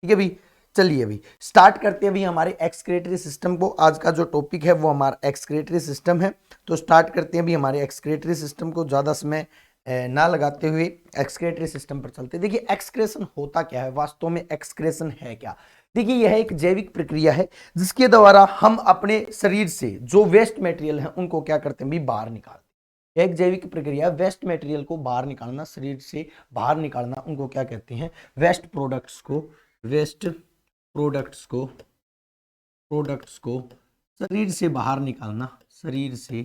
ठीक है भाई। चलिए अभी स्टार्ट करते हैं अभी हमारे एक्सक्रीटरी सिस्टम को। आज का जो टॉपिक है वो हमारा एक्सक्रीटरी सिस्टम है। तो स्टार्ट करते हैं अभी हमारे एक्सक्रीटरी सिस्टम को, ज़्यादा समय ना लगाते हुए एक्सक्रीटरी सिस्टम पर चलते हैं। देखिए एक्सक्रेशन होता क्या है, वास्तव में एक्सक्रेशन है क्या। देखिए यह एक जैविक प्रक्रिया है जिसके द्वारा हम अपने शरीर से जो वेस्ट मटेरियल है उनको क्या करते हैं भी बाहर निकालते हैं। एक जैविक प्रक्रिया, वेस्ट मटेरियल को बाहर निकालना, शरीर से बाहर निकालना, उनको क्या कहते हैं, वेस्ट प्रोडक्ट्स को, वेस्ट प्रोडक्ट्स को शरीर से बाहर निकालना, शरीर से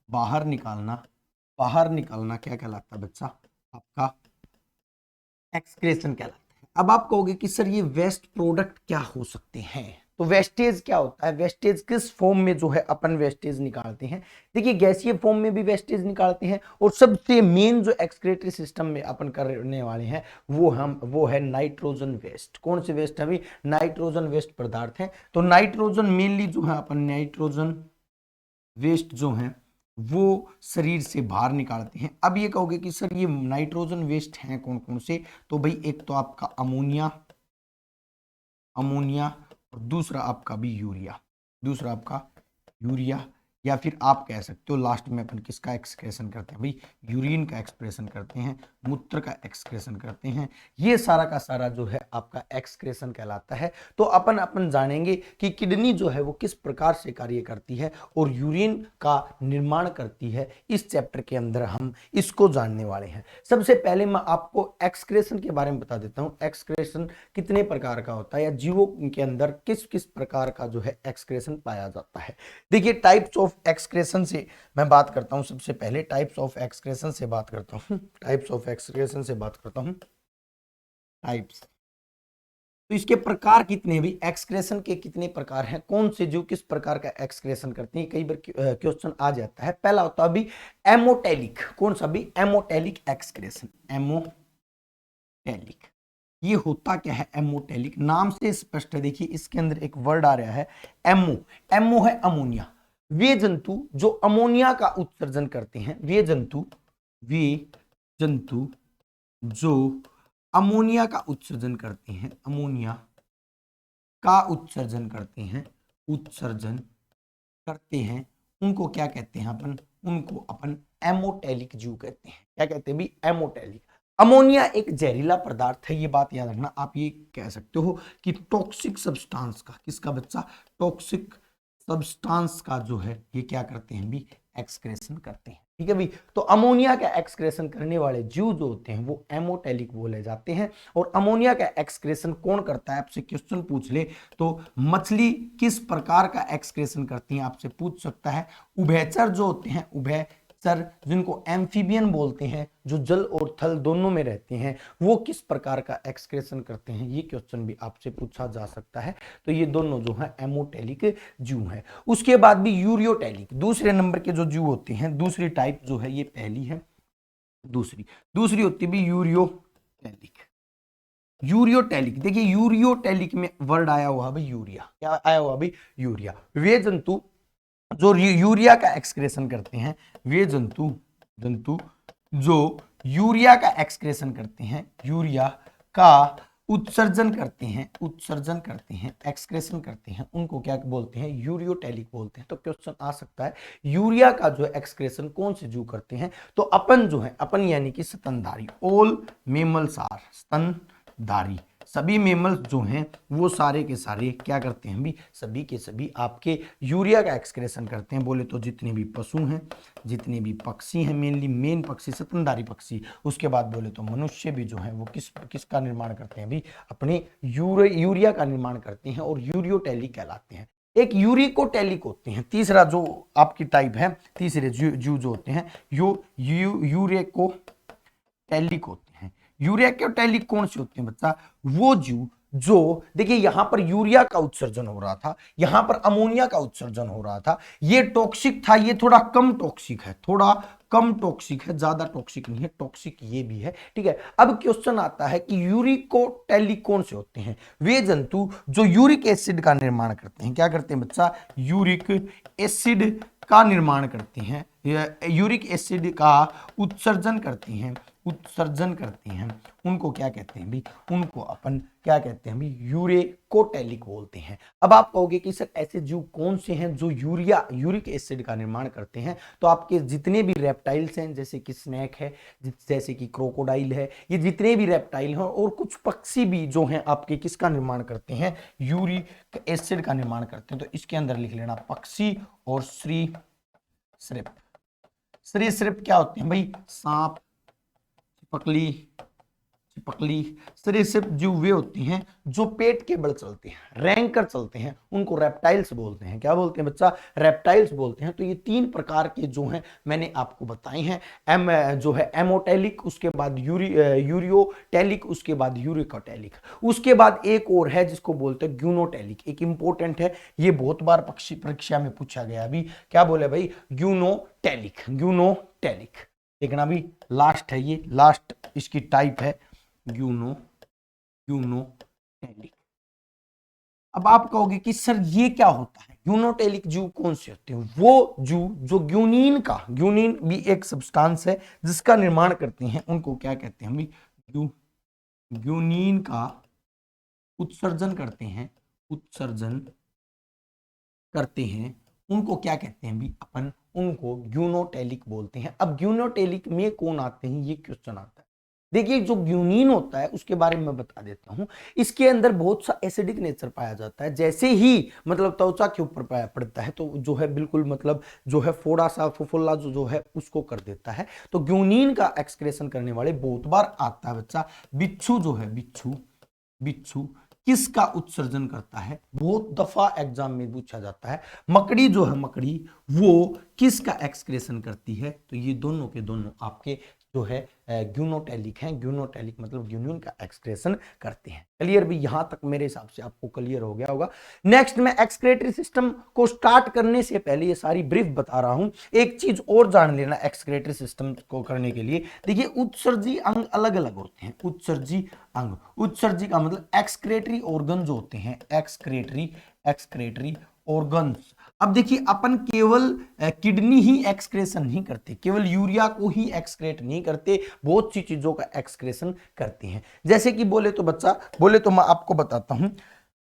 बाहर निकालना क्या कहलाता है बच्चा, आपका एक्सक्रेशन कहलाता है। अब आप कहोगे कि सर ये वेस्ट प्रोडक्ट क्या हो सकते हैं, तो वेस्टेज क्या होता है, वेस्टेज किस फॉर्म में जो है अपन वेस्टेज निकालते हैं। देखिए गैसीय फॉर्म में भी वेस्टेज निकालते हैं, और सबसे मेन जो एक्सक्रेटरी सिस्टम में अपन करने वाले हैं वो है नाइट्रोजन वेस्ट। कौन से वेस्ट है अभी, नाइट्रोजन वेस्ट पदार्थ है। तो नाइट्रोजन मेनली जो है अपन नाइट्रोजन वेस्ट जो है वो शरीर से बाहर निकालते हैं। अब ये कहोगे कि सर ये नाइट्रोजन वेस्ट हैं कौन कौन से, तो भाई एक तो आपका अमोनिया और दूसरा आपका भी यूरिया, या फिर आप कह सकते हो लास्ट में अपन किसका एक्सक्रेशन करते हैं भाई, यूरिन का एक्सक्रेशन करते हैं, मूत्र का एक्सक्रेशन करते हैं। ये सारा का सारा जो है आपका एक्सक्रेशन कहलाता है। तो अपन जानेंगे कि किडनी जो है वो किस प्रकार से कार्य करती है और यूरिन का निर्माण करती है। इस चैप्टर के अंदर हम इसको जानने वाले हैं। सबसे पहले मैं आपको एक्सक्रेशन के बारे में बता देता हूं। एक्सक्रेशन कितने प्रकार का होता है, या जीवों के अंदर किस किस प्रकार का जो है एक्सक्रेशन पाया जाता है। देखिए टाइप्स ऑफ एक्सक्रेशन से मैं बात करता हूं। सबसे पहले टाइप्स ऑफ एक्सक्रेशन से बात करता हूं। टाइप्स, तो इसके प्रकार कितने हैं भी, एक्सक्रेशन के कितने प्रकार हैं, कौन से जीव किस प्रकार का एक्सक्रेशन करते हैं, कई बार क्वेश्चन आ जाता है। पहला होता है अभी एमोटेलिक। कौन सा भी, एमोटेलिक एक्सक्रेशन। एमोटेलिक ये होता क्या है, एमोटेलिक नाम से स्पष्ट है। देखिए इसके अंदर एक वर्ड आ रहा है एमो है अमोनिया। वे जंतु जो अमोनिया का उत्सर्जन करते हैं, वे जंतु जो अमोनिया का उत्सर्जन करते हैं, उनको क्या कहते हैं उनको अपन एमोटेलिक जीव कहते हैं। क्या कहते हैं भी, एमोटेलिक। अमोनिया एक जहरीला पदार्थ है, ये बात याद रखना। आप ये कह सकते हो कि टॉक्सिक सब्सटेंस का, किसका बच्चा, टॉक्सिक सब्सटेंस का जो है ये क्या करते हैं भी, एक्सक्रेशन करते हैं। ठीक है भाई। तो अमोनिया का एक्सक्रेशन करने वाले जीव जो होते हैं वो एमोटेलिक बोले जाते हैं। और अमोनिया का एक्सक्रेशन कौन करता है, आपसे क्वेश्चन पूछ ले तो मछली किस प्रकार का एक्सक्रेशन करती है, आपसे पूछ सकता है। उभयचर जो होते हैं, उभयचर जिनको एम्फीबियन बोलते हैं, जो जल और थल दोनों में रहते हैं, वो किस प्रकार का एक्सक्रेशन करते हैं, ये क्वेश्चन भी आपसे पूछा जा सकता है। तो ये दोनों जो है एमोटेलिक जीव है। उसके बाद भी यूरियोटेलिक, दूसरे नंबर के जो जीव होते हैं, दूसरी टाइप जो है, ये पहली है, दूसरी होती है भी यूरियोटेलिक। देखिए यूरियोटेलिक में वर्ड आया हुआ भाई यूरिया। क्या आया हुआ भाई, यूरिया। वे जंतु जो यूरिया का एक्सक्रेशन करते हैं, वे जंतु जो यूरिया का एक्सक्रेशन करते हैं, यूरिया का उत्सर्जन करते हैं, एक्सक्रेशन करते हैं, उनको क्या बोलते हैं, यूरियोटेलिक बोलते हैं। तो क्वेश्चन आ सकता है यूरिया का जो एक्सक्रेशन कौन से जीव करते हैं, तो अपन जो है, अपन यानी कि स्तनधारी, ऑल मेमल्स आर, स्तनधारी सभी मेमल्स जो हैं वो सारे के सारे क्या करते हैं भी, सभी के सभी आपके यूरिया का एक्सक्रेशन करते हैं। बोले तो जितने भी पशु हैं, जितने भी पक्षी हैं, मेन पक्षी स्तनधारी पक्षी, उसके बाद बोले तो मनुष्य भी जो है वो किसका निर्माण करते हैं भी, अपने यूरिया का निर्माण करते हैं और यूरियोटेलिक कहलाते हैं। एक यूरिकोटेलिक होते हैं। तीसरा जो आपकी टाइप है, तीसरे जीव जो होते हैं यूरिकोटेलिक होते हैं। यूरिकोटेलिक कौन से होते हैं बच्चा, वो जीव जो, देखिए यहां पर यूरिया का उत्सर्जन हो रहा था, यहां पर अमोनिया का उत्सर्जन हो रहा था, ये टॉक्सिक था, ये थोड़ा कम टॉक्सिक है, ज्यादा टॉक्सिक नहीं है, टॉक्सिक ये भी है। ठीक है। अब क्वेश्चन आता है कि यूरिकोटेलिक कौन से होते हैं, वे जंतु जो यूरिक एसिड का निर्माण करते हैं। क्या करते हैं बच्चा, यूरिक एसिड का निर्माण करते हैं, यूरिक एसिड का उत्सर्जन करती हैं, उनको क्या कहते हैं भी, उनको अपन क्या कहते हैं भी, यूरेकोटैलिक बोलते हैं। अब आप कहोगे कि सर ऐसे जीव कौन से हैं जो यूरिक एसिड का निर्माण करते हैं? तो आपके जितने भी रेप्टाइल्स हैं, जैसे कि स्नेक है, जैसे कि क्रोकोडाइल है, ये जितने भी रेप्टाइल हैं और कुछ पक्षी भी जो हैं आपके किसका निर्माण करते हैं, यूरिक एसिड का निर्माण करते हैं। तो इसके अंदर लिख लेना पक्षी और सरीसृप। सरीसृप क्या होते हैं भाई, सांप, चिपकली। सरीसृप जीव वे होती हैं जो पेट के बल चलते हैं, रैंक कर चलते हैं, उनको रेप्टाइल्स बोलते हैं। क्या बोलते हैं बच्चा, रेप्टाइल्स बोलते हैं। तो ये 3 प्रकार के जो हैं मैंने आपको बताए हैं, जो है एमोटेलिक, उसके बाद यूरियोटेलिक, उसके बाद यूरिकोटेलिक, उसके बाद एक और है जिसको बोलते हैं ग्यूनोटेलिक। एक इंपॉर्टेंट है, ये बहुत बार परीक्षा में पूछा गया। अभी क्या बोले भाई, ग्यूनोटेलिक देखना भी, लास्ट है ये, लास्ट इसकी टाइप है ग्यूनोटेलिक। अब आप कहोगे कि सर ये क्या होता है, ग्यूनोटेलिक जीव कौन से होते हैं? वो जीव जो ग्यूनिन भी एक सब्सटेंस है जिसका निर्माण करते हैं, उनको क्या कहते हैं? ग्यूनिन का उत्सर्जन करते हैं, उनको क्या कहते हैं भी, अपन उनको ग्यूनोटेलिक बोलते हैं। अब ग्यूनोटेलिक में कौन आते हैं, ये क्वेश्चन आता है। देखिए जो ग्यूनिन होता है उसके बारे में बता देता हूं। इसके अंदर बहुत सा एसिडिक नेचर पाया जाता है। जैसे ही मतलब त्वचा के ऊपर पड़ता है तो जो है बिल्कुल मतलब जो है फोड़ा सा फुफुल्ला जो है उसको कर देता है। तो ग्यूनिन का एक्सक्रेशन करने वाले बहुत बार आता है बच्चा। बिच्छू जो है, बिच्छू किसका उत्सर्जन करता है? बहुत दफा एग्जाम में पूछा जाता है। मकड़ी जो है, वो किसका एक्सक्रेशन करती है? तो ये दोनों के दोनों आपके जो है ग्यूनोटेलिक हैं। ग्यूनोटेलिक मतलब ग्यूनिन का एक्सक्रेशन करते हैं। क्लियर भी, यहां तक मेरे हिसाब से आपको क्लियर हो गया होगा। नेक्स्ट मैं एक्सक्रेटरी सिस्टम को स्टार्ट करने से पहले ये सारी ब्रीफ बता रहा हूं। एक चीज और जान लेना एक्सक्रेटरी सिस्टम को करने के लिए। देखिए उत्सर्जी अंग अलग अलग होते हैं। उत्सर्जी का मतलब एक्सक्रेटरी ऑर्गन जो होते हैं, एक्सक्रेटरी ऑर्गन्स। अब देखिए अपन केवल किडनी ही एक्सक्रेशन नहीं करते, केवल यूरिया को ही एक्सक्रेट नहीं करते, बहुत सी चीजों का एक्सक्रेशन करते हैं। जैसे कि बोले तो मैं आपको बताता हूं।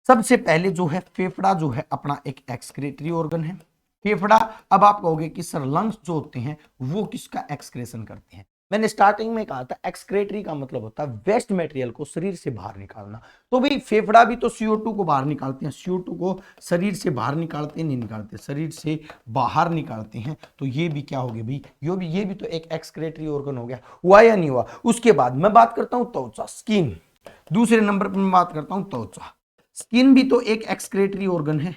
सबसे पहले जो है फेफड़ा जो है अपना एक एक्सक्रेटरी ऑर्गन है। फेफड़ा, अब आप कहोगे कि सर लंग्स जो होते हैं वो किसका एक्सक्रेशन करते हैं? मैंने स्टार्टिंग में कहा था एक्सक्रेटरी का मतलब होता है वेस्ट मटेरियल को शरीर से बाहर निकालना। तो भाई फेफड़ा भी तो CO2 को बाहर निकालते हैं। CO2 को शरीर से बाहर निकालते नहीं निकालते, शरीर से बाहर निकालते हैं। तो ये भी क्या हो गया भाई, ये भी तो एक एक्सक्रेटरी ऑर्गन हो गया। हुआ या नहीं हुआ? उसके बाद मैं बात करता हूं त्वचा, स्किन। दूसरे नंबर पर मैं बात करता हूं त्वचा। स्किन भी तो एक एक्सक्रेटरी ऑर्गन है।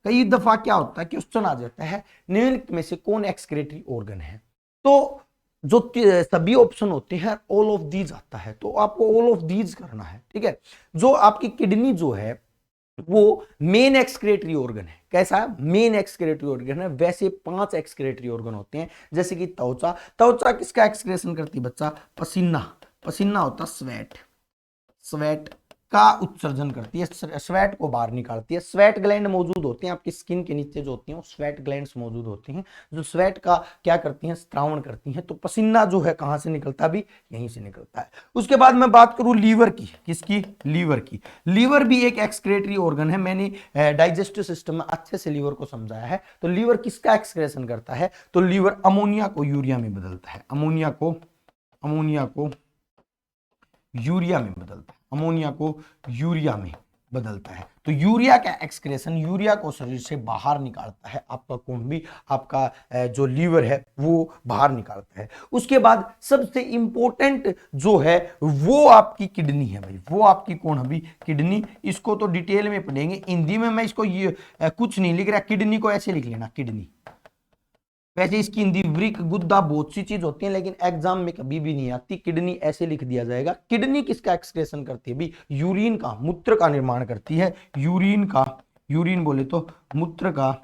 कई दफा क्या होता है, क्वेश्चन आ जाता है निम्नलिखित में से कौन एक्सक्रेटरी ऑर्गन है? तो जो सभी ऑप्शन होते हैं ऑल ऑफ दीज आता है, तो आपको ऑल ऑफ दीज करना है। ठीक है, जो आपकी किडनी जो है वो मेन एक्सक्रेटरी ऑर्गन है। कैसा? मेन एक्सक्रेटरी ऑर्गन है। वैसे 5 एक्सक्रेटरी ऑर्गन होते हैं, जैसे कि त्वचा किसका एक्सक्रेशन करती है बच्चा? पसीना होता, स्वेट का उत्सर्जन करती है, स्वेट को बाहर निकालती है। स्वेट ग्लैंड मौजूद होते हैं आपकी स्किन के नीचे जो होती हैं, स्वेट ग्लैंड्स मौजूद होती हैं जो स्वेट का क्या करती हैं, स्त्रावण करती हैं। तो पसीना जो है कहां से निकलता है भी? यहीं से निकलता है। उसके बाद मैं बात करूं लीवर की। किसकी? लीवर की। लीवर भी एक एक्सक्रेटरी ऑर्गन है। मैंने डाइजेस्टिव सिस्टम में अच्छे से लीवर को समझाया है। तो लीवर किसका एक्सक्रेशन करता है? तो लीवर अमोनिया को यूरिया में बदलता है। अमोनिया को यूरिया में बदलता है। अमोनिया को यूरिया में बदलता है। तो यूरिया का एक्सक्रेशन, यूरिया को शरीर से बाहर निकालता है आपका कौन भी? आपका जो लीवर है वो बाहर निकालता है। उसके बाद सबसे इंपॉर्टेंट जो है वो आपकी किडनी है भाई। वो आपकी कौन है भाई? किडनी। इसको तो डिटेल में पढ़ेंगे, हिंदी में मैं इसको ये कुछ नहीं लिख रहा। किडनी को ऐसे लिख लेना, किडनी। वैसे इसकी हिंदी वृक, गुद्दा, बहुत सी चीज होती है, लेकिन एग्जाम में कभी भी नहीं आती। किडनी ऐसे लिख दिया जाएगा। किडनी किसका एक्सक्रेशन करती है भी? यूरिन का, मूत्र का निर्माण करती है। यूरिन बोले तो मूत्र का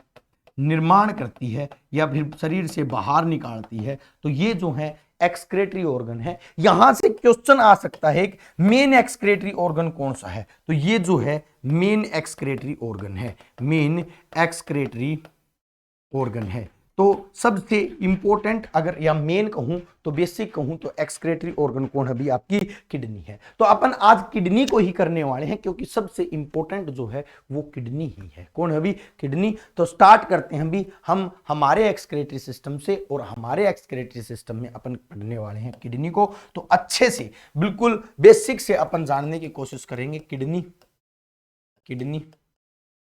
निर्माण करती है या फिर शरीर से बाहर निकालती है। तो ये जो है एक्सक्रेटरी ऑर्गन है। यहां से क्वेश्चन आ सकता है मेन एक्सक्रेटरी ऑर्गन कौन सा है? तो ये जो है मेन एक्सक्रेटरी ऑर्गन है। मेन एक्सक्रेटरी ऑर्गन है। तो सबसे इंपॉर्टेंट अगर या मेन कहूं तो बेसिक कहूं तो एक्सक्रीटरी ऑर्गन कौन है भी? आपकी किडनी है। तो अपन आज किडनी को ही करने वाले हैं क्योंकि सबसे इंपॉर्टेंट जो है वो किडनी ही है। कौन है भी? किडनी। तो स्टार्ट करते हैं भी हम हमारे एक्सक्रीटरी सिस्टम से, और हमारे एक्सक्रीटरी सिस्टम में अपन पढ़ने वाले हैं किडनी को। तो अच्छे से बिल्कुल बेसिक से अपन जानने की कोशिश करेंगे किडनी। किडनी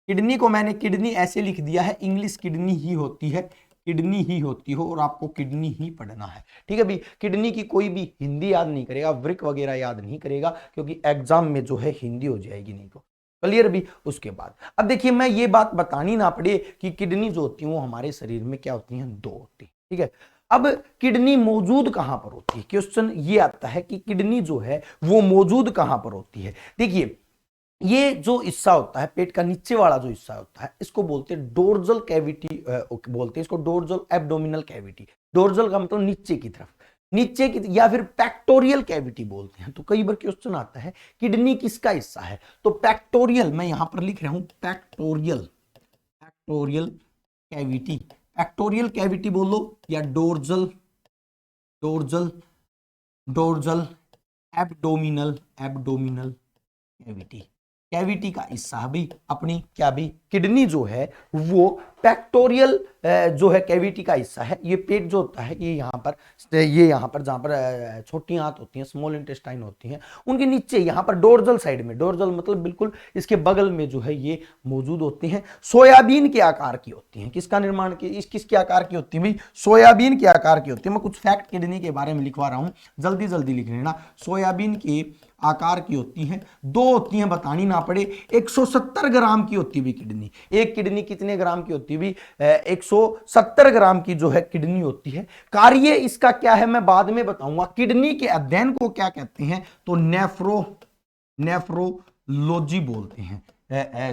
किडनी को मैंने किडनी ऐसे लिख दिया है, इंग्लिश किडनी ही होती है, किडनी ही होती हो, और आपको किडनी ही पढ़ना है। ठीक है भाई, किडनी की कोई भी हिंदी याद नहीं करेगा, वृक वगैरह याद नहीं करेगा, क्योंकि एग्जाम में जो है हिंदी हो जाएगी नहीं तो। क्लियर भी? उसके बाद अब देखिए, मैं ये बात बतानी ना पड़े कि किडनी जो होती है वो हमारे शरीर में क्या होती हैं? 2 होती है। ठीक है, अब किडनी मौजूद कहां पर होती है? क्वेश्चन ये आता है कि किडनी जो है वो मौजूद कहां पर होती है। देखिए, ये जो हिस्सा होता है पेट का नीचे वाला जो हिस्सा होता है, इसको बोलते हैं डोर्जल कैविटी, बोलते हैं इसको डोर्जल एब्डोमिनल कैविटी। डोर्जल का मतलब नीचे की तरफ, नीचे की, या फिर पैक्टोरियल कैविटी बोलते हैं। तो कई बार क्वेश्चन आता है किडनी किसका हिस्सा है? तो पैक्टोरियल, मैं यहां पर लिख रहा हूं pectoral, pectoral cavity. Pectoral cavity बोलो या dorsal, dorsal dorsal abdominal, abdominal cavity. Cavity का हिस्सा भी अपनी क्या भी किडनी जो है वो पैक्टोरियल जो है कैविटी का हिस्सा है। ये पेट जो होता है ये यहाँ पर जहाँ पर छोटी आंत होती हैं, स्मॉल इंटेस्टाइन होती हैं, उनके नीचे यहाँ पर डोर्जल साइड में, डोर्जल मतलब बिल्कुल इसके बगल में जो है ये मौजूद होती हैं। सोयाबीन के आकार की होती हैं। किसका निर्माण की, किसके आकार की होती है भाई? सोयाबीन के आकार की होती है। मैं कुछ फैक्ट किडनी के बारे में लिखवा रहा हूँ, जल्दी जल्दी लिख लेना। सोयाबीन के आकार की होती हैं, 2 होती हैं, बतानी ना पड़े। 170 ग्राम की होती है किडनी। एक किडनी कितने ग्राम की होती है? 170 ग्राम की जो है किडनी होती है। कार्य इसका क्या है मैं बाद में बताऊंगा। किडनी के अध्ययन को क्या कहते हैं? तो नेफ्रोलॉजी बोलते हैं।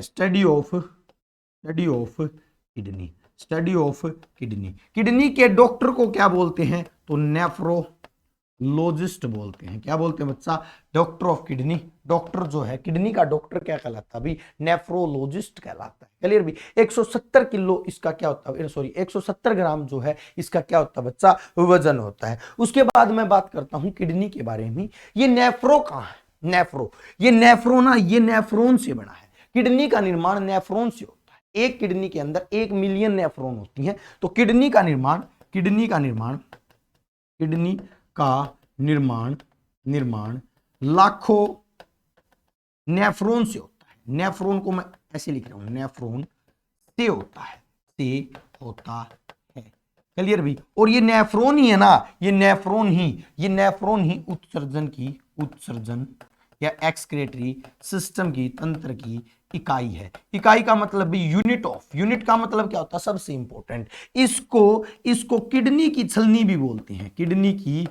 Study of kidney, study of kidney. Kidney के डॉक्टर को क्या बोलते हैं? तो नेफ्रोलॉजिस्ट बोलते हैं। क्या बोलते हैं बच्चा? Doctor of kidney. डॉक्टर जो है किडनी का डॉक्टर क्या कहलाता है? नेफ्रोलॉजिस्ट कहलाता है। क्लियर भी? 170 किलो इसका क्या होता है, सॉरी 170 ग्राम जो है इसका क्या होता है बच्चा? वजन होता है। उसके बाद मैं बात करता हूं किडनी के बारे में। ये नेफ्रो कहां है? नेफ्रो, ये नेफ्रोना, ये नेफ्रॉन से बना है। किडनी का निर्माण नेफ्रॉन से होता है। एक किडनी के अंदर 1 मिलियन नेफ्रॉन होती हैं। तो किडनी का निर्माण लाखों नेफ्रॉन से होता है। नेफ्रॉन को मैं ऐसे लिख रहा हूं, नेफ्रॉन से होता है, से होता है। क्लियर भी? और ये नेफ्रॉन ही है ना, ये नेफ्रॉन ही उत्सर्जन या एक्सक्रीटरी सिस्टम की, तंत्र की इकाई है। इकाई का मतलब भी यूनिट ऑफ, यूनिट का मतलब क्या होता है? सबसे इंपॉर्टेंट, इसको किडनी की छलनी भी बोलते हैं। किडनी की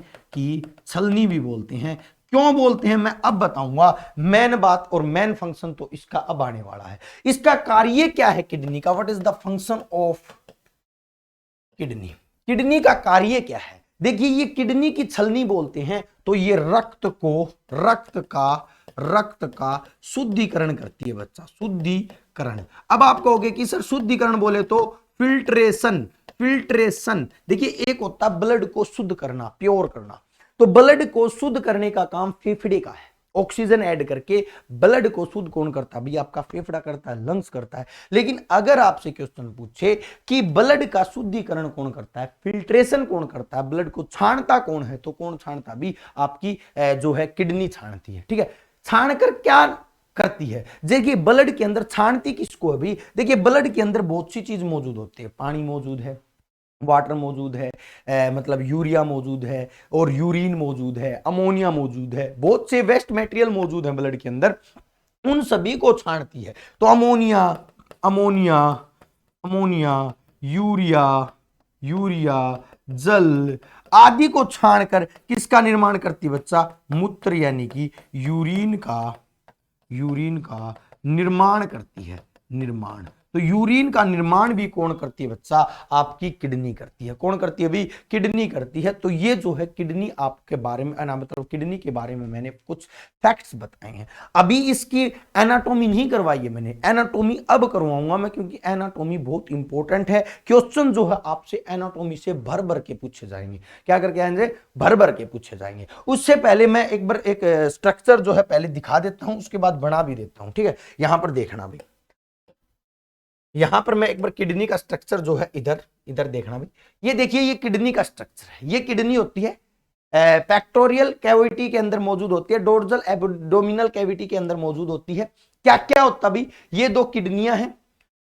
छलनी भी बोलते हैं। क्यों बोलते हैं मैं अब बताऊंगा। मेन बात और मेन फंक्शन तो इसका अब आने वाला है। इसका कार्य क्या है किडनी का? What is the function of kidney? Kidney का कार्य क्या है? देखिए, ये किडनी की छलनी बोलते हैं तो ये रक्त का शुद्धिकरण करती है बच्चा, शुद्धिकरण। अब आप कहोगे कि सर शुद्धिकरण बोले तो फिल्ट्रेशन। देखिए, एक होता है ब्लड को शुद्ध करना, प्योर करना। तो ब्लड को शुद्ध करने का काम फेफड़े का है। ऑक्सीजन ऐड करके ब्लड को शुद्ध कौन करता है? भी आपका फेफड़ा करता है, लंग्स करता है। लेकिन अगर आपसे क्वेश्चन पूछे कि ब्लड का शुद्धिकरण कौन करता है, फिल्ट्रेशन कौन करता है, ब्लड को छानता कौन है, तो कौन छानता? भी आपकी जो है किडनी छानती है। ठीक है, छानकर क्या करती है? देखिए, ब्लड के अंदर छानती किसको है? भी देखिए, ब्लड के अंदर बहुत सी चीज मौजूद होती है। पानी मौजूद है, वाटर मौजूद है, मतलब यूरिया मौजूद है, और यूरिन मौजूद है, अमोनिया मौजूद है, बहुत से वेस्ट मटेरियल मौजूद है ब्लड के अंदर। उन सभी को छानती है। तो अमोनिया, यूरिया, जल आदि को छानकर किसका निर्माण करती बच्चा? मूत्र यानी कि यूरिन का निर्माण करती है। निर्माण तो यूरिन का निर्माण भी कौन करती है बच्चा, आपकी किडनी करती है। कौन करती है भाई, किडनी करती है। तो ये जो है किडनी आपके बारे में मतलब किडनी के बारे में मैंने कुछ फैक्ट्स बताए हैं। अभी इसकी एनाटॉमी नहीं करवाई है मैंने, एनाटॉमी अब करवाऊंगा मैं, क्योंकि एनाटॉमी बहुत इंपॉर्टेंट है। क्वेश्चन जो है आपसे एनाटॉमी से भर भर के पूछे जाएंगे। क्या करके आएंगे, भर भर के पूछे जाएंगे। उससे पहले मैं एक बार एक स्ट्रक्चर जो है पहले दिखा देता हूं, उसके बाद बना भी देता हूं। ठीक है, यहां पर देखना भाई, यहां पर मैं एक बार किडनी का स्ट्रक्चर जो है इधर इधर देखना भाई। ये देखिए, ये किडनी का स्ट्रक्चर है। ये किडनी होती है पेक्टोरियल कैविटी के अंदर मौजूद होती है, डोर्सल एब्डोमिनल कैविटी के अंदर मौजूद होती है। क्या क्या होता भाई, ये दो किडनियां हैं।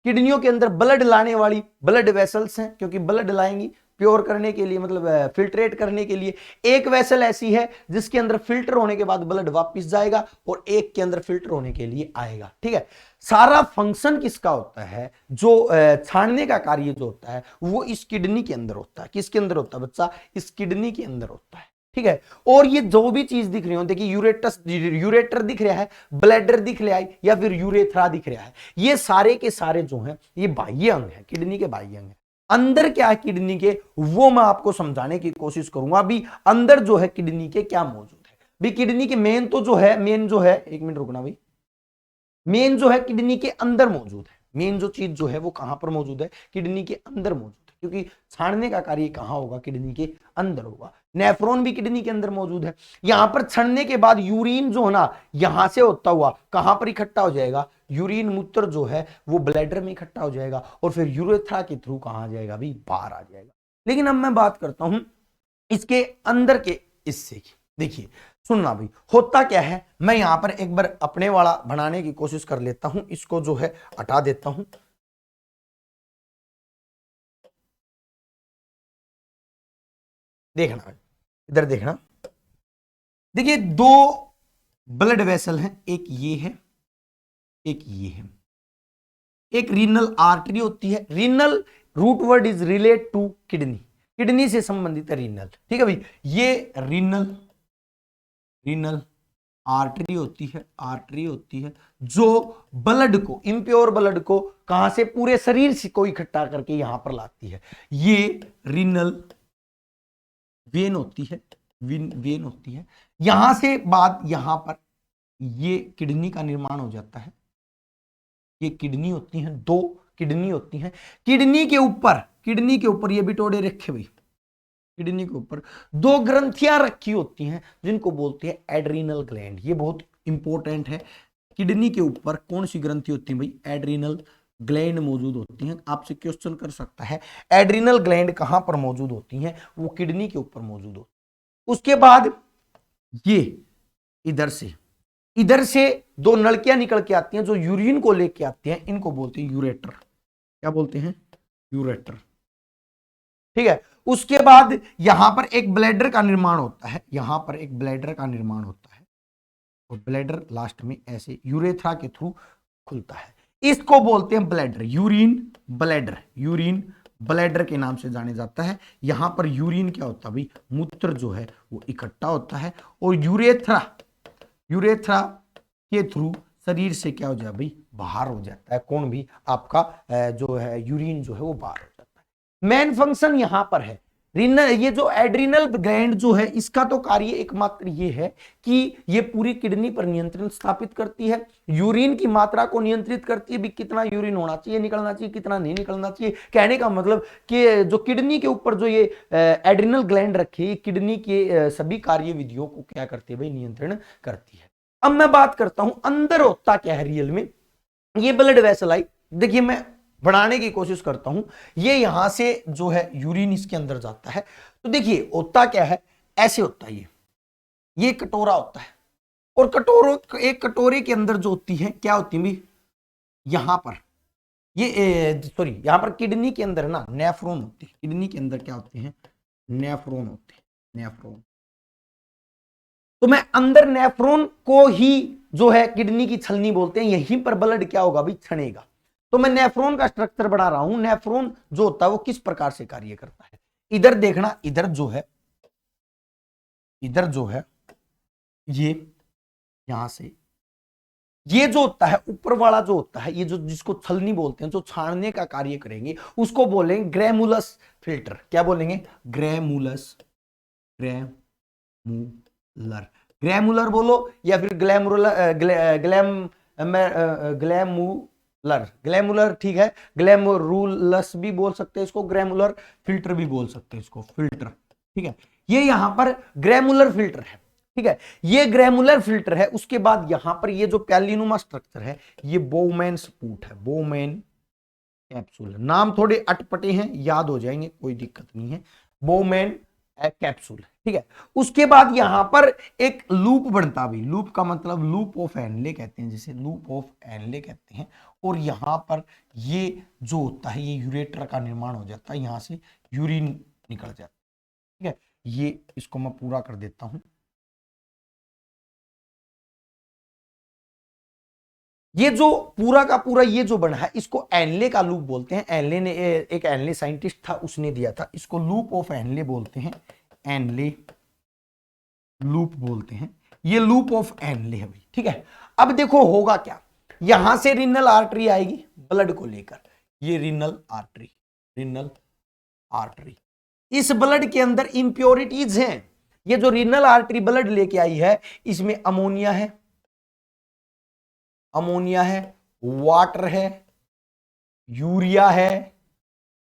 किडनियों के अंदर ब्लड लाने वाली ब्लड वेसल्स हैं, क्योंकि ब्लड लाएंगी प्योर करने के लिए, मतलब फिल्ट्रेट करने के लिए। एक वेसल ऐसी है जिसके अंदर फिल्टर होने के बाद ब्लड वापस जाएगा, और एक के अंदर फिल्टर होने के लिए आएगा। ठीक है, सारा फंक्शन किसका होता है, जो छानने का कार्य जो होता है वो इस किडनी के अंदर होता है। किसके अंदर होता है बच्चा, इस किडनी के अंदर होता है। ठीक है, और ये जो भी चीज दिख रही हो, देखिए यूरेटर दिख रहा है, ब्लैडर दिख रहा है, या फिर यूरेथ्रा दिख रहा है, ये सारे के सारे जो हैं ये बाह्य अंग है, किडनी के बाह्य अंग है। अंदर क्या है किडनी के, वो मैं आपको समझाने की कोशिश करूंगा। अभी अंदर जो है किडनी के क्या मौजूद है भाई, किडनी के मेन तो जो है, मेन जो है, एक मिनट रुकना भाई, मेन जो है किडनी के अंदर मौजूद है। मेन जो चीज जो है वो कहां पर मौजूद है, किडनी के अंदर मौजूद है, क्योंकि छानने का कार्य कहां होगा, किडनी के अंदर होगा। नेफ्रॉन भी किडनी के अंदर मौजूद है। यहां पर छानने के बाद यूरिन जो है ना, यहां से होता हुआ कहां पर इकट्ठा हो जाएगा, यूरिन मूत्र जो है वो ब्लैडर में इकट्ठा हो जाएगा, और फिर यूरेथ्रा के थ्रू कहां आ जाएगा भाई, बाहर आ जाएगा। लेकिन अब मैं बात करता हूं इसके अंदर के हिस्से की। देखिए सुनना भाई, होता क्या है, मैं यहां पर एक बार अपने वाला बनाने की कोशिश कर लेता हूं, इसको जो है हटा देता हूं। देखना इधर देखना, देखिए दो ब्लड वेसल हैं, एक ये है, एक ये है। एक रीनल आर्टरी होती है, renal root word is relate to kidney, kidney से संबंधित है रीनल। ठीक है भाई, ये रीनल रीनल आर्टरी होती है, आर्टरी होती है जो ब्लड को, इम्प्योर ब्लड को कहां से, पूरे शरीर से को इकट्ठा करके यहां पर लाती है। ये रीनल वेन होती है, वेन होती है। यहां से बाद यहां पर ये किडनी का निर्माण हो जाता है। ये किडनी होती है, दो किडनी होती हैं। किडनी के ऊपर, किडनी के ऊपर ये बिटोड़े रखे भाई, किडनी के ऊपर दो ग्रंथियां रखी होती हैं जिनको बोलते हैं एड्रीनल ग्लैंड। ये बहुत इंपॉर्टेंट है। किडनी के ऊपर कौन सी ग्रंथि होती है भाई, एड्रीनल ग्लैंड मौजूद होती हैं। आपसे क्वेश्चन कर सकता है एड्रीनल ग्लैंड कहां पर मौजूद होती हैं, वो किडनी के ऊपर मौजूद होती है। उसके बाद ये इधर से दो नलकियां निकल के आती हैं जो यूरिन को लेके आती हैं, इनको बोलते हैं यूरेटर। क्या बोलते हैं, यूरेटर। ठीक है, उसके बाद यहां पर एक ब्लैडर का निर्माण होता है, यहां पर एक ब्लैडर का निर्माण होता है, और ब्लैडर लास्ट में ऐसे यूरेथ्रा के थ्रू खुलता है। इसको बोलते हैं bladder, urine bladder, urine bladder के नाम से जाने जाता है। यहां पर यूरिन क्या होता है भाई, मूत्र जो है वो इकट्ठा होता है, और यूरेथ्रा, यूरेथ्रा के थ्रू शरीर से क्या हो जाए भाई, बाहर हो जाता है। कौन भी, आपका जो है यूरिन जो है वो बाहर हो जाता है। मेन फंक्शन यहां पर है रीनल, ये जो एड्रिनल ग्लैंड जो है इसका तो कार्य एकमात्र ये है कि ये पूरी किडनी पर नियंत्रण स्थापित करती है, यूरिन की मात्रा को नियंत्रित करती है, भी कितना यूरिन होना चाहिए, निकलना चाहिए, कितना नहीं निकलना चाहिए। कहने का मतलब कि जो किडनी के ऊपर जो ये एड्रिनल ग्लैंड रखी, किडनी के सभी कार्य विधियों को क्या करती है भाई, नियंत्रण करती है। अब मैं बात करता हूं अंदर होता क्या है रियल में। ये ब्लड वेसल आई, देखिए मैं बढ़ाने की कोशिश करता हूं, ये यहां से जो है यूरिन इसके अंदर जाता है। तो देखिए होता क्या है, ऐसे होता है, ये कटोरा होता है, और कटोरों, एक कटोरे के अंदर जो होती है क्या होती है भी, यहां पर ये सॉरी, यहां पर किडनी के अंदर ना नेफ्रॉन होती है, किडनी के अंदर क्या होते हैं, नेफ्रॉन होते हैं, नेफ्रॉन। तो मैं अंदर नेफ्रॉन को ही जो है किडनी की छलनी बोलते हैं, यहीं पर ब्लड क्या होगा भाई, छनेगा। तो मैं नेफ्रॉन का स्ट्रक्चर बना रहा हूं। नेफ्रॉन जो होता है वो किस प्रकार से कार्य करता है, इधर देखना, इधर जो है, इधर जो है ये यहां से ये जो होता है ऊपर वाला जो होता है, ये जो जिसको छलनी बोलते हैं, जो छानने का कार्य करेंगे, उसको बोलेंगे ग्रेमुलस फिल्टर। क्या बोलेंगे? ग्रेमुलस, ग्रेमुलर, ग्रेमुलर बोलो या फिर ग्लैमुलर, ग्लैमुलर, ग्लैमुलर ठीक है। ग्लैमरुलस भी बोल सकते हैं इसको, ग्रेमुलर फिल्टर भी बोल सकते हैं इसको, फिल्टर ठीक है। ये यहां पर ग्रेमुलर फिल्टर है, ठीक है, ये ग्रेमुलर फिल्टर है। उसके बाद यहां पर ये जो प्यालीनुमा स्ट्रक्चर है, ये बोमेन स्पूट है, बोमेन कैप्सूल। नाम थोड़े अटपटे हैं, याद हो जाएंगे, कोई दिक्कत नहीं है। बोमेन कैप्सूल, ठीक है। उसके बाद यहां पर एक लूप बनता भी, लूप का मतलब लूप ऑफ एनले कहते हैं, जिसे लूप ऑफ एनले कहते हैं। और यहां पर ये जो होता है, ये यूरेटर का निर्माण हो जाता है, यहां से यूरिन निकल जाता है, ठीक है। ये इसको मैं पूरा कर देता हूं। ये जो पूरा का पूरा ये जो बना है, इसको एनले का लूप बोलते हैं। एनले ने, एक एनले साइंटिस्ट था, उसने दिया था इसको, लूप ऑफ एनले बोलते हैं, एनले लूप बोलते हैं। ये लूप ऑफ एनले है भाई, ठीक है। अब देखो होगा क्या, यहां से रीनल आर्टरी आएगी ब्लड को लेकर, ये रीनल आर्टरी, रीनल आर्टरी। इस ब्लड के अंदर इंप्योरिटीज हैं। ये जो रीनल आर्टरी ब्लड लेके आई है, इसमें अमोनिया है, अमोनिया है, वाटर है, यूरिया है,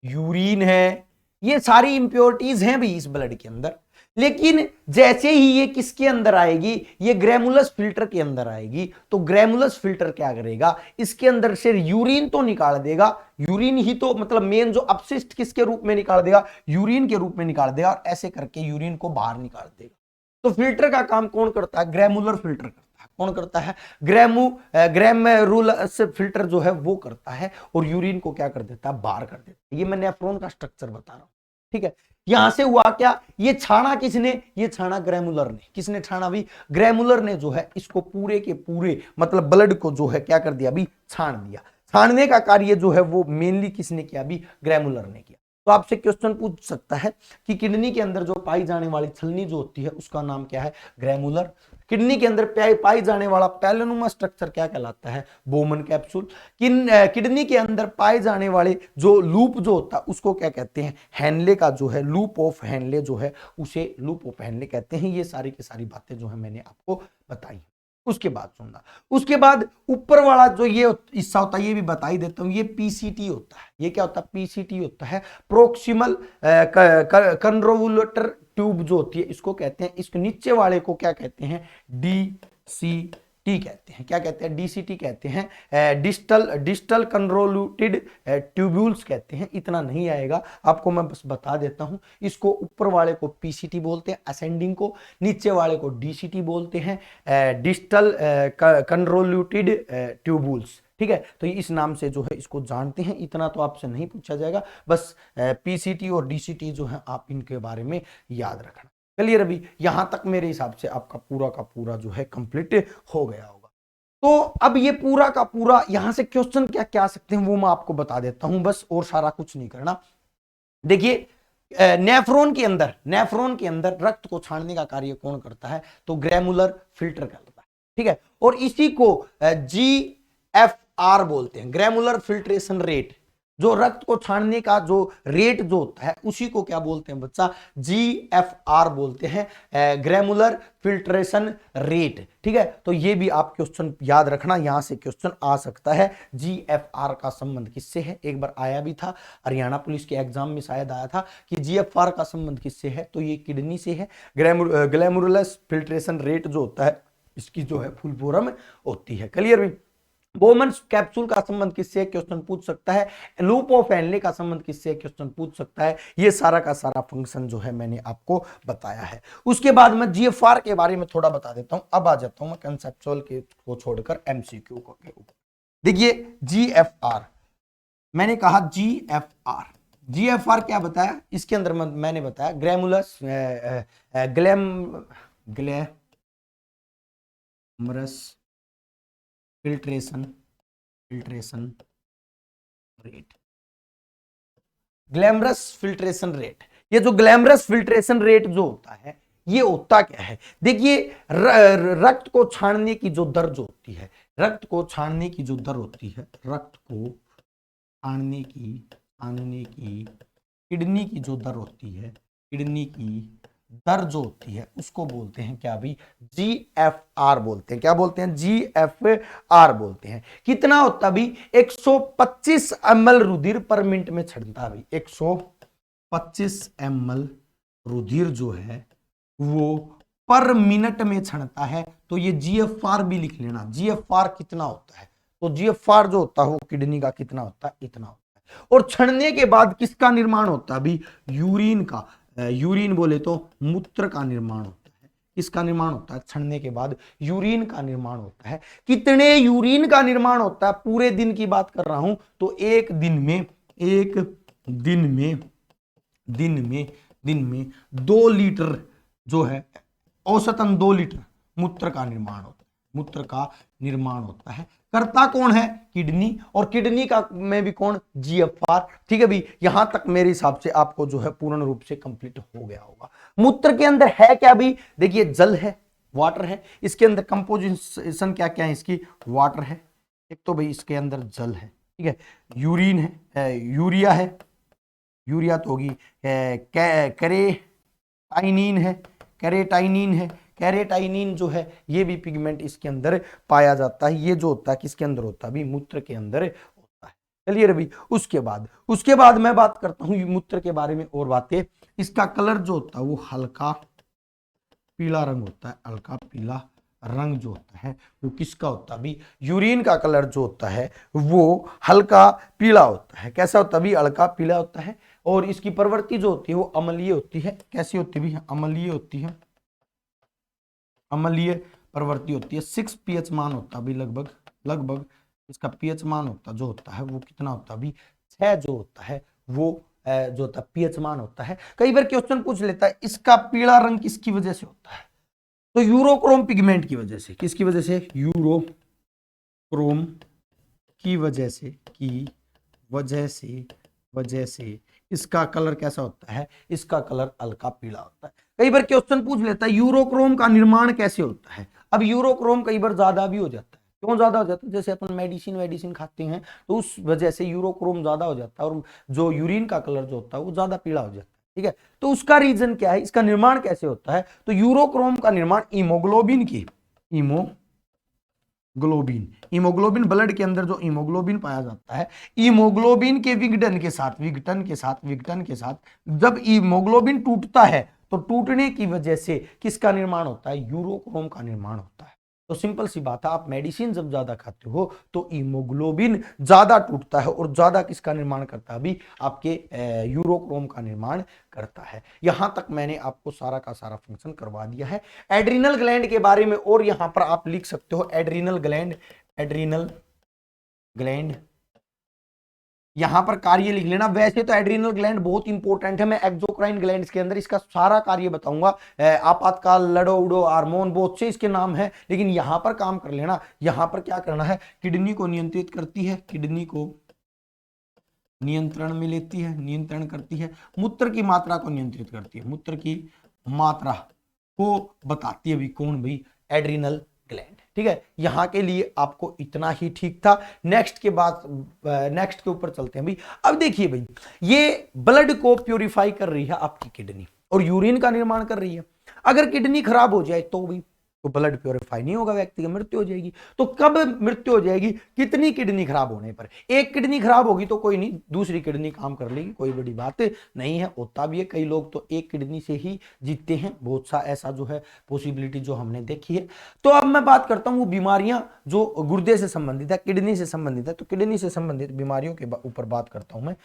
यूरिन है, ये सारी इंप्योरिटीज हैं भी इस ब्लड के अंदर। लेकिन जैसे ही ये किसके अंदर आएगी, ये ग्रेमुलस फिल्टर के अंदर आएगी, तो ग्रेमुलस फिल्टर क्या करेगा, इसके अंदर से यूरिन तो निकाल देगा, यूरिन ही तो मतलब मेन जो अपशिष्ट किसके रूप में निकाल देगा, यूरिन के रूप में निकाल देगा, और ऐसे करके यूरिन को बाहर निकाल देगा। तो फिल्टर का काम कौन करता है? ग्रेमुलर फिल्टर करता है। कौन करता है? ग्रेमरुलस फिल्टर जो है वो करता है, और यूरिन को क्या कर देता है? बाहर कर देता है। ये मैं नेफ्रॉन का स्ट्रक्चर बता रहा हूं, ठीक है। यहां से हुआ क्या, ये छाना किसने? ये छाना ग्रेमुलर ने। किसने छाना भी? ग्रेमुलर ने जो है इसको पूरे के पूरे मतलब ब्लड को जो है क्या कर दिया अभी? छान दिया। छानने का कार्य जो है वो मेनली किसने किया अभी? ग्रेमुलर ने किया। तो आपसे क्वेश्चन पूछ सकता है कि किडनी के अंदर जो पाई जाने वाली छलनी जो होती है उसका नाम क्या है? ग्रेमुलर। किडनी के अंदर पाई जाने वाला पैलेनुमा स्ट्रक्चर क्या कहलाता है? Bowman capsule. किडनी के अंदर पाए जाने वाले जो लूप जो होता है उसको क्या कहते हैं? हेनले का जो है लूप ऑफ हेनले जो है उसे लूप ऑफ हेनले कहते हैं। ये सारी की सारी बातें जो है मैंने आपको बताई। उसके बाद सुनना, उसके बाद ऊपर वाला जो ये हिस्सा होता है ये भी बता ही देता हूं, ये पीसीटी होता है। ये क्या होता है? पीसीटी होता है प्रोक्सिमल कन्वोल्यूटर ट्यूब जो होती है इसको कहते हैं। इसके नीचे वाले को क्या कहते हैं? डीसीटी कहते हैं। क्या कहते हैं? डीसीटी कहते हैं, डिस्टल कन्वोल्यूटेड ट्यूब्यूल्स कहते हैं। इतना नहीं आएगा आपको, मैं बस बता देता हूं। इसको ऊपर वाले को पीसीटी बोलते हैं असेंडिंग को, नीचे वाले को डीसीटी बोलते हैं डिस्टल कन्वोल्यूटेड ट्यूब्यूल्स, ठीक है। तो इस नाम से जो है इसको जानते हैं। इतना तो आपसे नहीं पूछा जाएगा, बस पीसीटी और डीसीटी जो है आप इनके बारे में याद रखना। चलिए रवि, यहां तक मेरे हिसाब से आपका पूरा का पूरा जो है कंप्लीट हो गया होगा। तो अब ये पूरा का पूरा यहां से क्वेश्चन क्या क्या आ सकते हैं वो मैं आपको बता देता हूं बस, और सारा कुछ नहीं करना। देखिए नेफ्रॉन के अंदर रक्त को छानने का कार्य कौन करता है? तो ग्रेमुलर फिल्टर करता है, ठीक है। और इसी को GFR बोलते हैं, ग्रेमुलर फिल्ट्रेशन रेट। जो रक्त को छानने का जो रेट जो होता है उसी को क्या बोलते हैं बच्चा? GFR बोलते हैं, ग्रेमुलर फिल्ट्रेशन रेट, ठीक है। तो ये भी आप क्वेश्चन याद रखना, यहां से क्वेश्चन आ सकता है। GFR का संबंध किससे है? एक बार आया भी था, हरियाणा पुलिस के एग्जाम में शायद आया था कि GFR का संबंध किससे है, तो ये किडनी से है। ग्लैमुरुलस फिल्ट्रेशन रेट जो होता है इसकी जो है फुल फॉर्म होती है। क्लियर भी? बोमन कैप्सूल का संबंध किससे है? क्वेश्चन पूछ सकता है। लूप ऑफ हेनले का संबंध किससे है? क्वेश्चन पूछ सकता है। ये सारा का सारा फंक्शन जो है मैंने आपको बताया है। उसके बाद मैं जीएफआर के बारे में थोड़ा बता देता हूं। अब आ जाता हूं मैं कंसेप्चुअल के को छोड़कर एमसीक्यू के ऊपर। देखिए जीएफआर, मैंने कहा जीएफआर, जीएफआर क्या बताया इसके अंदर? मैंने बताया glomerulus glomerular filtration rate, glomerular filtration rate. ये जो ग्लैमरस फिल्ट्रेशन रेट जो होता है ये होता क्या है? देखिए रक्त को छानने की जो दर जो होती है रक्त को छानने की जो दर होती है, रक्त को छानने की किडनी की जो दर होती है, किडनी की दर जो होती है उसको बोलते हैं क्या भाई, GFR बोलते हैं। क्या बोलते हैं? GFR बोलते हैं। कितना होता है भाई? 125 ml रुधिर पर मिनट में छड़ता है भाई। 125 ml रुधिर जो है वो पर मिनट में छड़ता है। तो ये GFR भी लिख लेना। GFR कितना होता है? तो GFR जो होता है वो किडनी का कितना होता है? इतना होता है। और छड़ने के बाद किसका निर्माण होता है भाई? यूरिन का। यूरिन बोले तो मूत्र का निर्माण होता है। किसका निर्माण होता है? छड़ने के बाद यूरिन का निर्माण होता है। कितने यूरिन का निर्माण होता है? पूरे दिन की बात कर रहा हूं तो एक दिन में 2 लीटर जो है, औसतन 2 लीटर मूत्र का निर्माण होता है। मूत्र का निर्माण होता है। करता कौन है? किडनी। और किडनी का में भी कौन? GFR। ठीक है भाई, यहां तक मेरे हिसाब से आपको जो है पूर्ण रूप से कंप्लीट हो गया होगा। मूत्र के अंदर है क्या भाई? देखिए, जल है, वाटर है। इसके अंदर कंपोजिशन क्या क्या है इसकी? वाटर है एक तो भाई, इसके अंदर जल है, ठीक है, यूरिन है, यूरिया है, यूरिया तो होगी, कैरेटाइनिन है, कैरेटाइनिन है। कैरेटाइनिन जो है ये भी पिगमेंट इसके अंदर पाया जाता है। ये जो होता है किसके अंदर होता है? भी मूत्र के अंदर होता है। चलिए रवि, उसके बाद मैं बात करता हूं मूत्र के बारे में और बातें। इसका कलर जो होता है वो हल्का पीला रंग होता है। हल्का पीला रंग जो होता है वो किसका होता है भी? यूरिन का कलर जो होता है वो हल्का पीला होता है। कैसा होता है भी? हल्का पीला होता है। और इसकी प्रवृत्ति जो होती है वो अम्लीय होती है। कैसी होती है भी? अम्लीय होती है। अम्लीय प्रवृत्ति होती है। 6 pH मान होता है भी, लगभग इसका pH मान होता जो होता है वो कितना होता है भी? 6 जो होता है वो जो होता है pH मान होता है। कई बार क्वेश्चन पूछ लेता है इसका पीला रंग किसकी वजह से होता है? तो यूरोक्रोम पिगमेंट की वजह से। किसकी वजह से? यूरोक्रोम की वजह से इसका कलर कैसा होता है? इसका कलर हल्का पीला होता है। कई बार क्वेश्चन पूछ लेता है यूरोक्रोम का निर्माण कैसे होता है? अब यूरोक्रोम कई बार ज्यादा भी हो जाता है। क्यों ज्यादा हो जाता है? जैसे अपन मेडिसिन खाते हैं तो उस वजह से यूरोक्रोम ज्यादा हो जाता है और जो यूरिन का कलर जो होता है वो ज्यादा पीला हो जाता है। ठीक है, तो उसका रीजन क्या है? इसका निर्माण कैसे होता है? तो यूरोक्रोम का निर्माण हीमोग्लोबिन ब्लड के अंदर जो हीमोग्लोबिन पाया जाता है, हीमोग्लोबिन के विघटन के साथ जब हीमोग्लोबिन टूटता है तो टूटने की वजह से किसका निर्माण होता है? यूरोक्रोम का निर्माण होता है। तो सिंपल सी बात है, आप मेडिसिन जब ज्यादा खाते हो तो हीमोग्लोबिन ज्यादा टूटता है और ज्यादा किसका निर्माण करता है? अभी आपके यूरोक्रोम का निर्माण करता है। यहां तक मैंने आपको सारा का सारा फंक्शन करवा दिया है। एड्रीनल ग्लैंड के बारे में और यहां पर आप लिख सकते हो एड्रीनल ग्लैंड यहां पर कार्य लिख लेना। वैसे तो एड्रीनल ग्लैंड बहुत इंपॉर्टेंट है, मैं एक्सोक्राइन ग्लैंड्स के अंदर इसका सारा कार्य बताऊंगा। आपातकाल, लड़ो उड़ो, हार्मोन, बहुत से इसके नाम है, लेकिन यहां पर काम कर लेना। यहां पर क्या करना है? किडनी को नियंत्रित करती है, किडनी को नियंत्रण में लेती है, नियंत्रण करती है। मूत्र की मात्रा को नियंत्रित करती है, मूत्र की मात्रा को बताती है भी कौन? भाई एड्रीनल ग्लैंड। ठीक है, यहां के लिए आपको इतना ही ठीक था। नेक्स्ट के ऊपर चलते हैं भाई। अब देखिए भाई, ये ब्लड को प्यूरिफाई कर रही है आपकी किडनी और यूरिन का निर्माण कर रही है। अगर किडनी खराब हो जाए तो भी तो ब्लड प्योरीफाई नहीं होगा, व्यक्ति की मृत्यु हो जाएगी। तो कब मृत्यु हो जाएगी? कितनी किडनी खराब होने पर? एक किडनी खराब होगी तो कोई नहीं, दूसरी किडनी काम कर लेगी, कोई बड़ी बात नहीं है। होता भी है, कई लोग तो एक किडनी से ही जीतते हैं, बहुत सा ऐसा जो है पॉसिबिलिटी जो हमने देखी है। तो अब मैं बात करता हूं बीमारियां जो गुर्दे से संबंधित है, किडनी से संबंधित है। तो किडनी से संबंधित बीमारियों के ऊपर बात करता हूं मैं।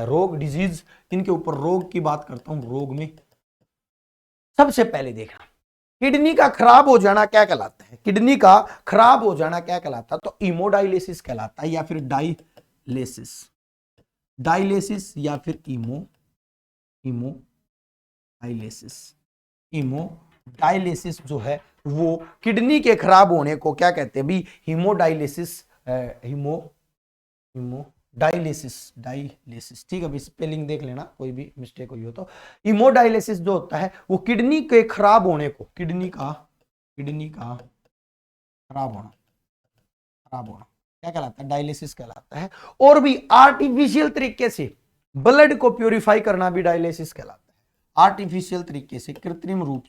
रोग, डिजीज, इनके ऊपर रोग की बात करता हूं। रोग में सबसे पहले देखना, किडनी का खराब हो जाना क्या कहलाता है? किडनी का खराब हो जाना क्या कहलाता है? तो इमोडाइलिसिस कहलाता है, या फिर डायलिसिस या फिर इमोडाइलिसिस जो है वो किडनी के खराब होने को क्या कहते हैं भी? डायलिसिस। ठीक है भाई, स्पेलिंग देख लेना, कोई भी मिस्टेक हुई हो तो। इमोडाइलिसिस जो होता है वो किडनी के खराब होने को, किडनी का खराब खराब होना क्या कहलाता है, डायलिसिस कहलाता है। और भी आर्टिफिशियल तरीके से ब्लड को प्यूरिफाई करना भी डायलिसिस कहलाता है। आर्टिफिशियल तरीके से, कृत्रिम रूप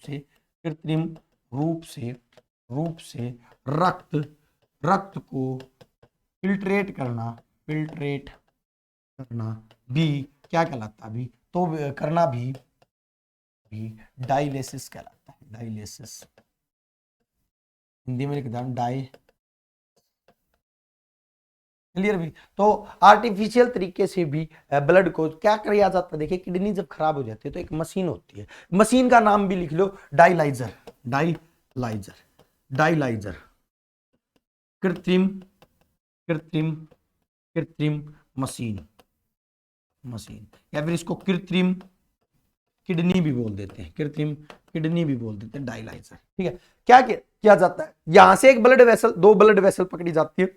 से रक्त को फिल्ट्रेट करना भी क्या कहलाता है, भी तो करना भी डायलिसिस कहलाता है। डायलिसिस हिंदी में लिख दिया डाई, क्लियर भी। तो आर्टिफिशियल तरीके से भी ब्लड को क्या किया जाता है, देखिए किडनी जब खराब हो जाती है तो एक मशीन होती है, मशीन का नाम भी लिख लो डायलाइजर। डायलाइजर कृत्रिम मशीन या फिर इसको कृत्रिम किडनी भी बोल देते हैं, डायलाइजर। ठीक है, क्या किया जाता है, यहां से एक ब्लड वेसल, दो ब्लड वेसल पकड़ी जाती है,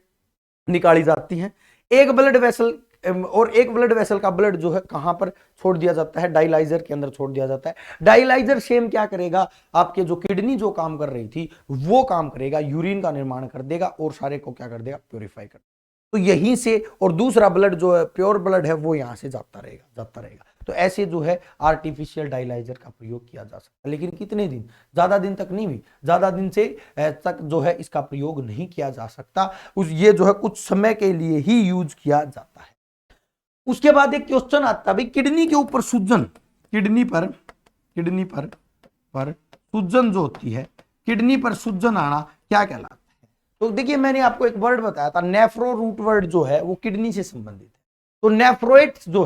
निकाली जाती है। एक ब्लड वेसल और एक ब्लड वेसल का ब्लड जो है कहां पर छोड़ दिया जाता है, डायलाइजर के अंदर छोड़ दिया जाता है। डायलाइजर सेम क्या करेगा, आपके जो किडनी जो काम कर रही थी वो काम करेगा, यूरिन का निर्माण कर देगा और सारे को क्या कर देगा, प्योरीफाई कर देगा। तो यहीं से, और दूसरा ब्लड जो है प्योर ब्लड है वो यहां से जाता रहेगा। तो ऐसे जो है आर्टिफिशियल डायलाइजर का प्रयोग किया जा सकता है, लेकिन कितने दिन, ज्यादा दिन तक नहीं भी, ज्यादा दिन से तक जो है इसका प्रयोग नहीं किया जा सकता। ये जो है कुछ समय के लिए ही यूज किया जाता है। उसके बाद एक क्वेश्चन आता है भाई, किडनी के ऊपर सूजन, किडनी पर सूजन जो होती है, किडनी पर सूजन आना क्या कहलाता है। तो देखिए मैंने आपको एक वर्ड बताया था, नेफ्रो रूट वर्ड जो है वो किडनी से संबंधित है। तो नेफ्रोइट्स जो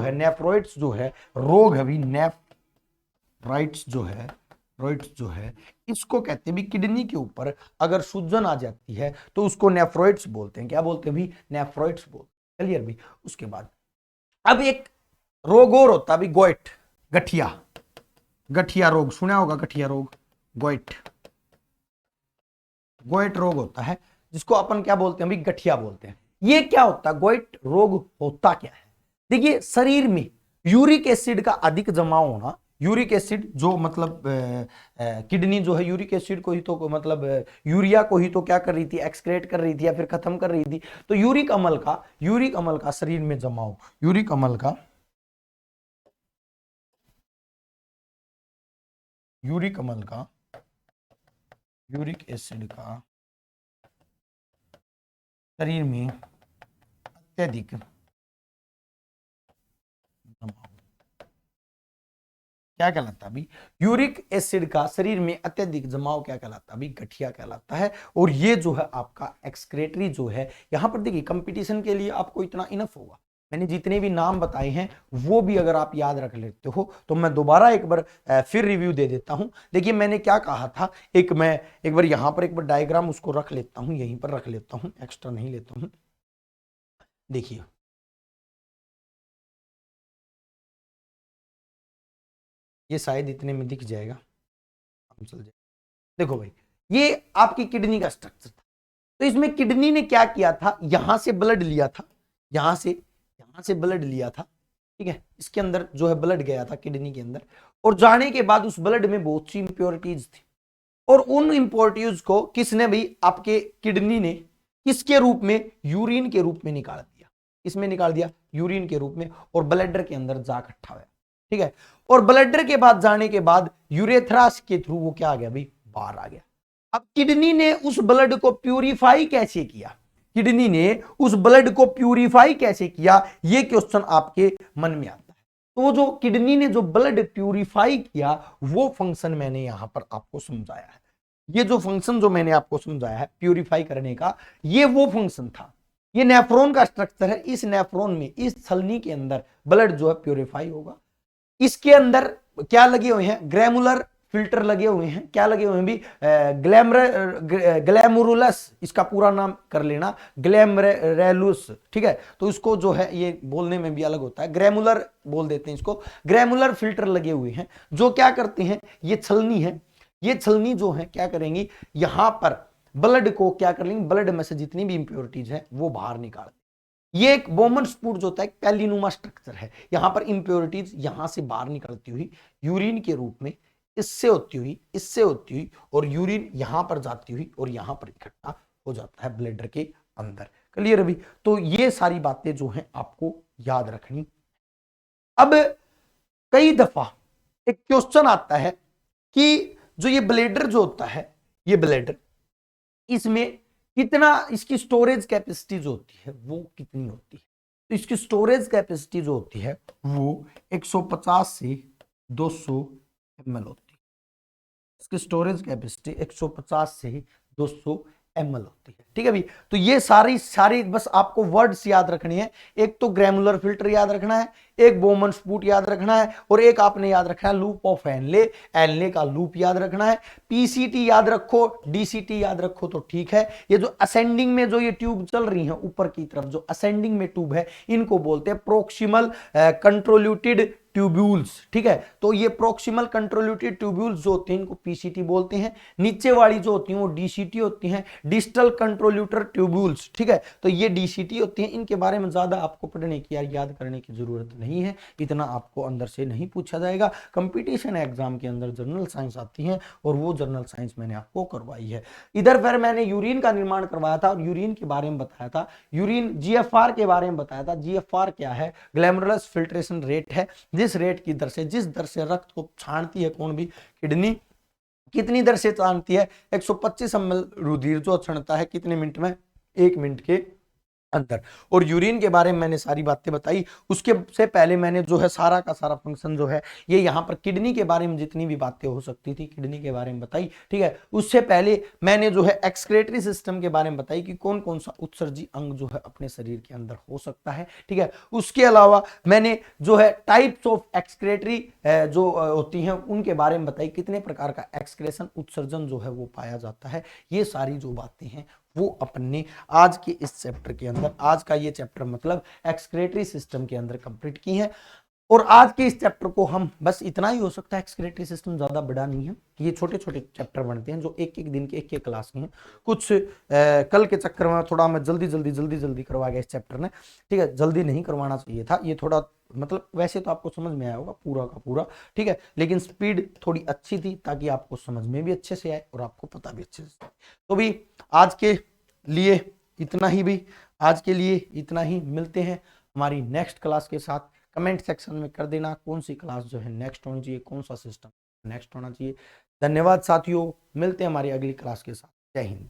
है रोग है भी, नेफ्राइट्स जो है इसको कहते हैं भी, किडनी के ऊपर अगर सूजन आ जाती है तो उसको नेफ्रोइट्स बोलते हैं। क्या बोलते हैं भी, नेफ्रोइट्स बोलते हैं। क्लियर भी। उसके बाद अब एक रोग और होता है भी, गोइट, गठिया रोग, सुना होगा गठिया रोग, गोइट रोग होता है, जिसको अपन क्या बोलते हैं भी, गठिया बोलते हैं। ये क्या होता है, गोइट रोग होता क्या है, देखिए शरीर में यूरिक एसिड का अधिक जमाव होना। यूरिक एसिड जो मतलब किडनी जो है यूरिक एसिड को ही तो मतलब यूरिया को ही तो क्या कर रही थी, एक्सक्रेट कर रही थी या फिर खत्म कर रही थी। तो यूरिक अम्ल का शरीर में जमाव, यूरिक एसिड का शरीर में अत्यधिक क्या कहलाता है, यूरिक एसिड का शरीर में अत्यधिक जमाव क्या कहलाता है, गठिया कहलाता है। और ये जो है आपका एक्सक्रेटरी जो है, यहां पर देखिए कंपटीशन के लिए आपको इतना इनफ होगा, मैंने जितने भी नाम बताए हैं वो भी अगर आप याद रख लेते हो तो मैं दोबारा एक बार फिर रिव्यू दे देता हूं। देखिए मैंने क्या कहा था, मैं एक बार यहां पर एक बार डायग्राम उसको रख लेता हूं, यहीं पर रख लेता हूं, एक्स्ट्रा नहीं लेता हूं। देखिए ये शायद इतने में दिख जाएगा, हम चल जाए। देखो भाई ये आपकी किडनी का स्ट्रक्चर था। तो इसमें किडनी ने क्या किया था, यहां से ब्लड लिया था, यहां से ब्लड लिया था, ठीक है। इसके अंदर जो है ब्लड गया था किडनी के अंदर, और जाने के बाद उस ब्लड में बहुत सी इंप्योरिटीज थी, और उन इंप्योरिटीज को किसने भी, आपके किडनी ने किसके रूप में, यूरिन के रूप में निकाल दिया। इसमें निकाल दिया यूरिन के रूप में, और ब्लडर के अंदर जा इकट्ठा हुआ, ठीक है। और ब्लडर के बाद जाने के बाद यूरेथ्रास के थ्रू वो क्या आ गया भाई, बाहर आ गया। अब किडनी ने उस ब्लड को प्यूरिफाई कैसे किया, किडनी ने उस ब्लड को प्यूरिफाई कैसे किया, ये क्वेश्चन आपके मन में आता है। तो जो किडनी ने जो ब्लड प्यूरिफाई किया वो फंक्शन मैंने यहां पर आपको समझाया है। ये जो फंक्शन जो मैंने आपको समझाया है प्यूरिफाई करने का, ये वो फंक्शन था। ये नेफ्रॉन का स्ट्रक्चर है, इस नेफ्रॉन में, इस छलनी के अंदर ब्लड जो है प्यूरिफाई होगा। इसके अंदर क्या लगे हुए हैं, ग्रैमुलर फिल्टर लगे हुए हैं, क्या लगे हुए हैं भी, ग्लैमुरुलस, इसका पूरा नाम कर लेना, ग्लैमरेलुस, ठीक है। तो इसको जो है ये बोलने में भी अलग होता है, ग्रैमुलर बोल देते हैं इसको। ग्रैमुलर फिल्टर लगे हुए हैं जो क्या करते हैं, ये छलनी है, ये छलनी जो है क्या करेंगी, यहां पर ब्लड को क्या कर लेंगे, ब्लड में से जितनी भी इंप्योरिटीज है वो बाहर निकाल। ये एक बोमन स्पूट जो होता है, पैलीनुमा स्ट्रक्चर है, यहां पर इंप्योरिटीज यहां से बाहर निकलती हुई यूरिन के रूप में इससे होती हुई और यूरिन यहां पर जाती हुई और यहां पर इकट्ठा हो जाता है ब्लडर के अंदर। क्लियर अभी? तो ये सारी बातें जो हैं आपको याद रखनी। अब कई दफा एक क्वेश्चन आता है कि जो ये ब्लेडर जो होता है, ये ब्लेडर, इसमें कितना, इसकी स्टोरेज कैपेसिटी जो होती है वो कितनी होती है? तो इसकी स्टोरेज कैपेसिटी जो होती है वो 150 से 200 ml होती है। इसकी स्टोरेज कैपेसिटी 150 से 200 ml होती है। ठीक है भाई? तो ये सारी सारी बस आपको वर्ड्स याद रखनी है। एक तो ग्रैनुलर फिल्टर याद रखना है, एक बोमन स्पूट याद रखना है, और एक आपने याद रखना है लूप ऑफ एनले, एनले का लूप याद रखना है। पीसीटी याद रखो, डीसीटी याद रखो तो ठीक है। ये जो असेंडिंग में जो ये ट्यूब चल रही है ऊपर की तरफ, जो असेंडिंग में ट्यूब है, इनको बोलते हैं प्रोक्सिमल कंट्रोल्यूटेड ट्यूब्यूल्स। ठीक है? तो ये प्रोक्सिमल कंट्रोल्यूटेड ट्यूब्यूल्स जो होते हैं इनको पीसीटी बोलते हैं। नीचे वाली जो होती हैं वो डीसीटी होती हैं, डिस्टल कंट्रोल्यूटर ट्यूब्यूल्स। ठीक है? तो ये डीसीटी होती हैं। इनके बारे में ज्यादा आपको पढ़ने की याद करने की जरूरत नहीं है, इतना आपको अंदर से नहीं पूछा जाएगा। कंपटीशन एग्जाम के अंदर जनरल साइंस आती है और वो जनरल साइंस मैंने आपको करवाई है। इधर फिर मैंने यूरिन का निर्माण करवाया था और यूरिन के बारे में बताया था, यूरिन जीएफआर के बारे में बताया था। जीएफआर क्या है? ग्लैमरुलस फिल्ट्रेशन रेट है। जिस रेट की दर से, जिस दर से रक्त को छानती है कौन भी किडनी, कितनी दर से छानती है? 125 ml रुधिर जो छानता है कितने मिनट में? 1 मिनट के अंदर। और यूरिन के बारे में मैंने सारी बातें बताई। उसके से पहले मैंने जो है सारा का सारा फंक्शन जो है ये यहाँ पर किडनी के बारे में जितनी भी बातें हो सकती थी किडनी के बारे में बताई। ठीक है? उससे पहले मैंने जो है एक्सक्रेटरी सिस्टम के बारे में बताई कि कौन कौन सा उत्सर्जी अंग जो है अपने शरीर के अंदर हो सकता है। ठीक है? उसके अलावा मैंने जो है टाइप्स ऑफ एक्सक्रेटरी जो होती हैं उनके बारे में बताई, कितने प्रकार का एक्सक्रेशन उत्सर्जन जो है वो पाया जाता है। ये सारी जो बातें हैं वो अपने आज के इस चैप्टर के अंदर, आज का ये चैप्टर मतलब एक्सक्रेटरी सिस्टम के अंदर कंप्लीट की है। और आज के इस चैप्टर को हम बस इतना ही हो सकता है, एक्सक्रेटरी सिस्टम ज्यादा बड़ा नहीं है, ये छोटे छोटे चैप्टर बनते हैं जो एक एक दिन के एक एक क्लास के हैं। कुछ कल के चक्कर में थोड़ा मैं जल्दी करवा गया इस चैप्टर ने। ठीक है? जल्दी नहीं करवाना चाहिए था, ये थोड़ा मतलब वैसे तो आपको समझ में आया होगा पूरा का पूरा। ठीक है? लेकिन स्पीड थोड़ी अच्छी थी ताकि आपको समझ में भी अच्छे से आए और आपको पता भी अच्छे से। तो भी आज के लिए इतना ही, भी आज के लिए इतना ही। मिलते हैं हमारी नेक्स्ट क्लास के साथ। कमेंट सेक्शन में कर देना कौन सी क्लास जो है नेक्स्ट होनी चाहिए, कौन सा सिस्टम नेक्स्ट होना चाहिए। धन्यवाद साथियों, मिलते हैं हमारी अगली क्लास के साथ। जय हिंद।